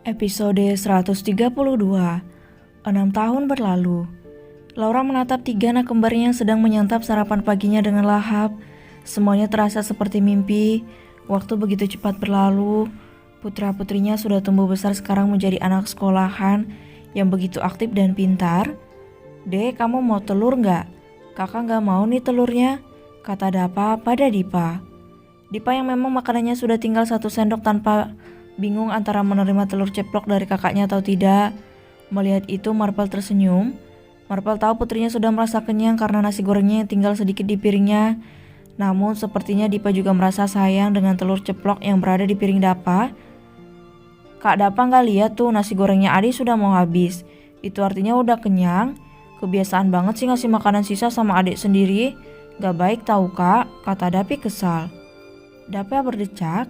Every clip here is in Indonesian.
Episode 132. 6 tahun berlalu. Laura menatap tiga anak kembarnya yang sedang menyantap sarapan paginya dengan lahap. Semuanya terasa seperti mimpi. Waktu begitu cepat berlalu. Putra-putrinya sudah tumbuh besar sekarang menjadi anak sekolahan yang begitu aktif dan pintar. "Dek, kamu mau telur nggak?" "Kakak nggak mau nih telurnya," kata Dapa pada Dipa. Dipa yang memang makanannya sudah tinggal 1 sendok tanpa bingung antara menerima telur ceplok dari kakaknya atau tidak. Melihat itu Marpel tersenyum. Marpel tahu putrinya sudah merasa kenyang karena nasi gorengnya yang tinggal sedikit di piringnya. Namun sepertinya Dipa juga merasa sayang dengan telur ceplok yang berada di piring Dapa. "Kak Dapa nggak lihat tuh nasi gorengnya Adi sudah mau habis. Itu artinya udah kenyang. Kebiasaan banget sih ngasih makanan sisa sama adik sendiri. Gak baik tahu kak," kata Dapi kesal. Dapa berdecak.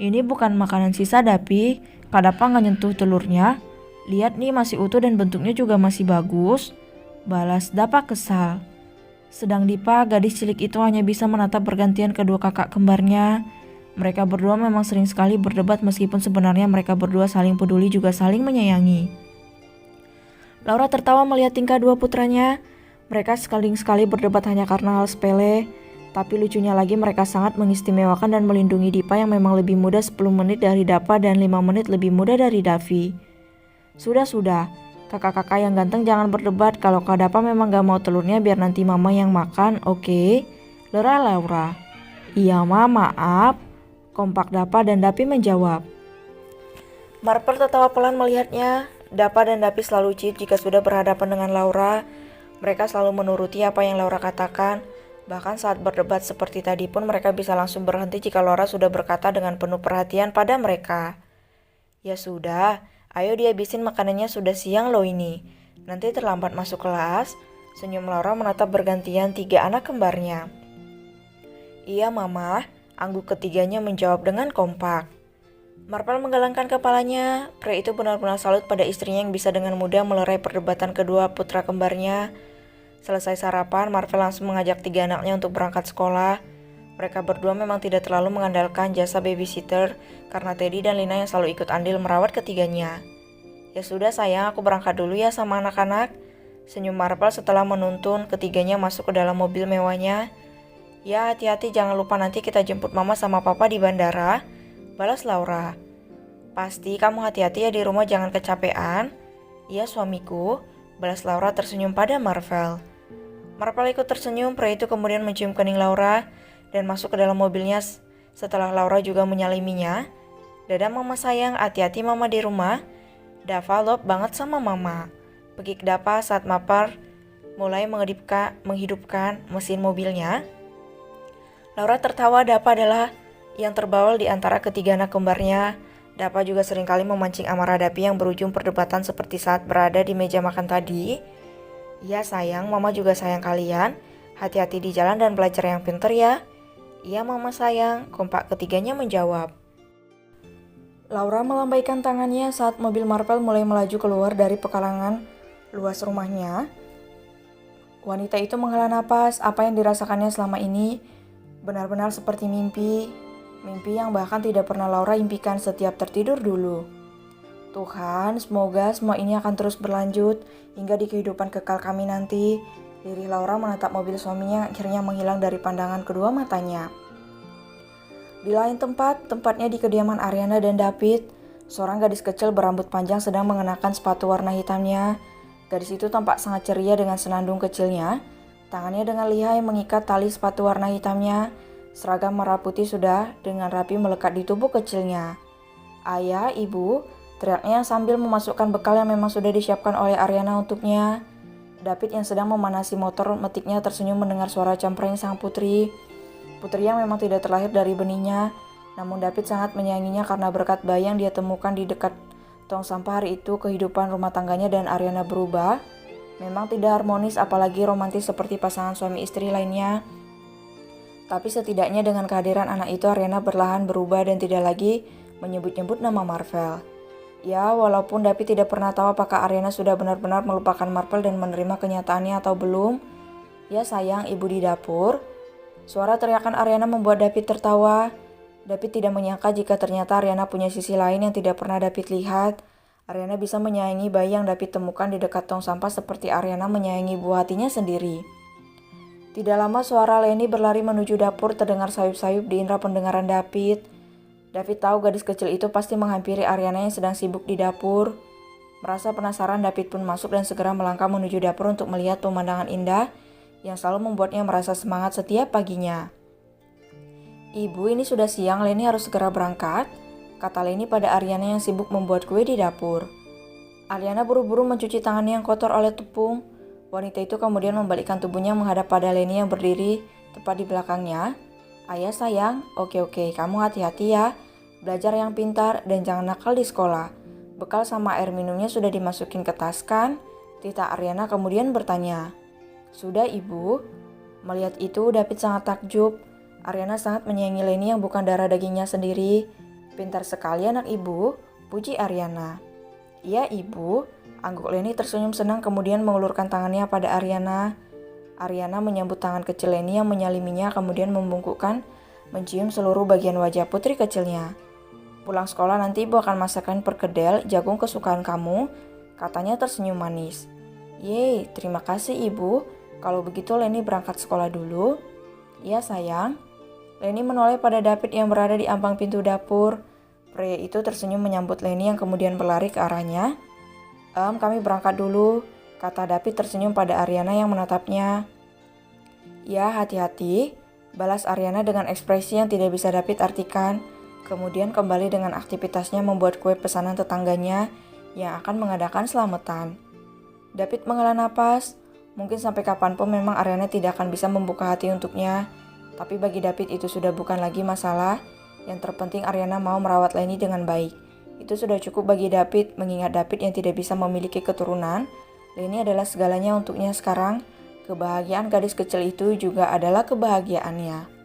"Ini bukan makanan sisa Dapi, Kak Dapa nggak nyentuh telurnya. Lihat nih masih utuh dan bentuknya juga masih bagus," balas Dapa kesal. Sedang Dipa, gadis cilik itu hanya bisa menatap bergantian kedua kakak kembarnya. Mereka berdua memang sering sekali berdebat meskipun sebenarnya mereka berdua saling peduli juga saling menyayangi. Laura tertawa melihat tingkah dua putranya. Mereka sekali-sekali berdebat hanya karena hal sepele. Tapi lucunya lagi mereka sangat mengistimewakan dan melindungi Dipa yang memang lebih muda 10 menit dari Dapa dan 5 menit lebih muda dari Davi. Sudah, kakak-kakak yang ganteng jangan berdebat. Kalau Kak Dapa memang gak mau telurnya biar nanti mama yang makan, oke? Lera Laura. "Iya ma, maaf," kompak Dapa dan Dapi menjawab. Marpel tertawa pelan melihatnya. Dapa dan Dapi selalu cip jika sudah berhadapan dengan Laura. Mereka selalu menuruti apa yang Laura katakan. Bahkan saat berdebat seperti tadi pun mereka bisa langsung berhenti jika Laura sudah berkata dengan penuh perhatian pada mereka. "Ya sudah, ayo dihabisin makanannya sudah siang loh ini. Nanti terlambat masuk kelas," senyum Laura menatap bergantian tiga anak kembarnya. "Iya mama," angguk ketiganya menjawab dengan kompak. Marpel menggelengkan kepalanya. Pria itu benar-benar salut pada istrinya yang bisa dengan mudah melerai perdebatan kedua putra kembarnya. Selesai sarapan, Marvel langsung mengajak tiga anaknya untuk berangkat sekolah. Mereka berdua memang tidak terlalu mengandalkan jasa babysitter karena Teddy dan Lina yang selalu ikut andil merawat ketiganya. "Ya sudah sayang, aku berangkat dulu ya sama anak-anak," senyum Marvel setelah menuntun ketiganya masuk ke dalam mobil mewahnya. "Ya hati-hati, jangan lupa nanti kita jemput mama sama papa di bandara," balas Laura. "Pasti kamu hati-hati ya di rumah, jangan kecapean." "Iya suamiku," balas Laura tersenyum pada Marvel. Marpel ikut tersenyum. Pria itu kemudian mencium kening Laura dan masuk ke dalam mobilnya setelah Laura juga menyaliminya. "Dadah mama sayang, hati-hati mama di rumah." "Dava love banget sama mama," pekik Dapa saat Mapar mulai menghidupkan mesin mobilnya. Laura tertawa. Dapa adalah yang terbawal di antara ketiga anak kembarnya. Dapa juga seringkali memancing amarah Dapi yang berujung perdebatan seperti saat berada di meja makan tadi. "Iya sayang, mama juga sayang kalian. Hati-hati di jalan dan belajar yang pinter ya." "Iya mama sayang," kompak ketiganya menjawab. Laura melambaikan tangannya saat mobil Marpel mulai melaju keluar dari pekarangan luas rumahnya. Wanita itu menghela napas. Apa yang dirasakannya selama ini benar-benar seperti mimpi. Mimpi yang bahkan tidak pernah Laura impikan setiap tertidur dulu. "Tuhan, semoga semua ini akan terus berlanjut hingga di kehidupan kekal kami nanti." Lirih Laura menatap mobil suaminya yang akhirnya menghilang dari pandangan kedua matanya. Di lain tempat, tempatnya di kediaman Ariana dan David, seorang gadis kecil berambut panjang sedang mengenakan sepatu warna hitamnya. Gadis itu tampak sangat ceria dengan senandung kecilnya. Tangannya dengan lihai mengikat tali sepatu warna hitamnya. Seragam merah putih sudah dengan rapi melekat di tubuh kecilnya. "Ayah, ibu," teriaknya sambil memasukkan bekal yang memang sudah disiapkan oleh Ariana untuknya. David yang sedang memanasi motor metiknya tersenyum mendengar suara campreng sang putri. Putri yang memang tidak terlahir dari benihnya, namun David sangat menyayanginya karena berkat bayi yang dia temukan di dekat tong sampah hari itu. Kehidupan rumah tangganya dan Ariana berubah. Memang tidak harmonis apalagi romantis seperti pasangan suami istri lainnya. Tapi setidaknya dengan kehadiran anak itu Ariana perlahan berubah dan tidak lagi menyebut-nyebut nama Marvel. Ya, walaupun David tidak pernah tahu apakah Ariana sudah benar-benar melupakan Marvel dan menerima kenyataannya atau belum. "Ya sayang, ibu di dapur." Suara teriakan Ariana membuat David tertawa. David tidak menyangka jika ternyata Ariana punya sisi lain yang tidak pernah David lihat. Ariana bisa menyayangi bayi yang David temukan di dekat tong sampah seperti Ariana menyayangi buah hatinya sendiri. Tidak lama suara Leni berlari menuju dapur terdengar sayup-sayup di indera pendengaran David. David tahu gadis kecil itu pasti menghampiri Ariana yang sedang sibuk di dapur. Merasa penasaran, David pun masuk dan segera melangkah menuju dapur untuk melihat pemandangan indah yang selalu membuatnya merasa semangat setiap paginya. "Ibu, ini sudah siang, Leni harus segera berangkat," kata Leni pada Ariana yang sibuk membuat kue di dapur. Ariana buru-buru mencuci tangannya yang kotor oleh tepung. Wanita itu kemudian membalikkan tubuhnya menghadap pada Leni yang berdiri tepat di belakangnya. "Ayah sayang, oke, kamu hati-hati ya. Belajar yang pintar dan jangan nakal di sekolah. Bekal sama air minumnya sudah dimasukin ke tas kan?" Tita Ariana kemudian bertanya. "Sudah, Ibu." Melihat itu, David sangat takjub. Ariana sangat menyayangi Leni yang bukan darah dagingnya sendiri. "Pintar sekali anak Ibu," puji Ariana. "Iya, Ibu." Angguk Leni tersenyum senang kemudian mengulurkan tangannya pada Ariana. Ariana menyambut tangan kecil Leni yang menyaliminya kemudian membungkukkan, mencium seluruh bagian wajah putri kecilnya. "Pulang sekolah nanti Ibu akan masakan perkedel jagung kesukaan kamu," katanya tersenyum manis. "Yeay, terima kasih Ibu. Kalau begitu Leni berangkat sekolah dulu." "Iya sayang." Leni menoleh pada David yang berada di ambang pintu dapur. Pria itu tersenyum menyambut Leni yang kemudian berlari ke arahnya. Kami berangkat dulu," kata David tersenyum pada Ariana yang menatapnya. "Ya, hati-hati," balas Ariana dengan ekspresi yang tidak bisa David artikan. Kemudian kembali dengan aktivitasnya membuat kue pesanan tetangganya yang akan mengadakan selamatan. David menghela napas. Mungkin sampai kapanpun memang Ariana tidak akan bisa membuka hati untuknya. Tapi bagi David itu sudah bukan lagi masalah. Yang terpenting Ariana mau merawat Leni dengan baik. Itu sudah cukup bagi David, mengingat David yang tidak bisa memiliki keturunan. Leni adalah segalanya untuknya sekarang. Kebahagiaan gadis kecil itu juga adalah kebahagiaannya.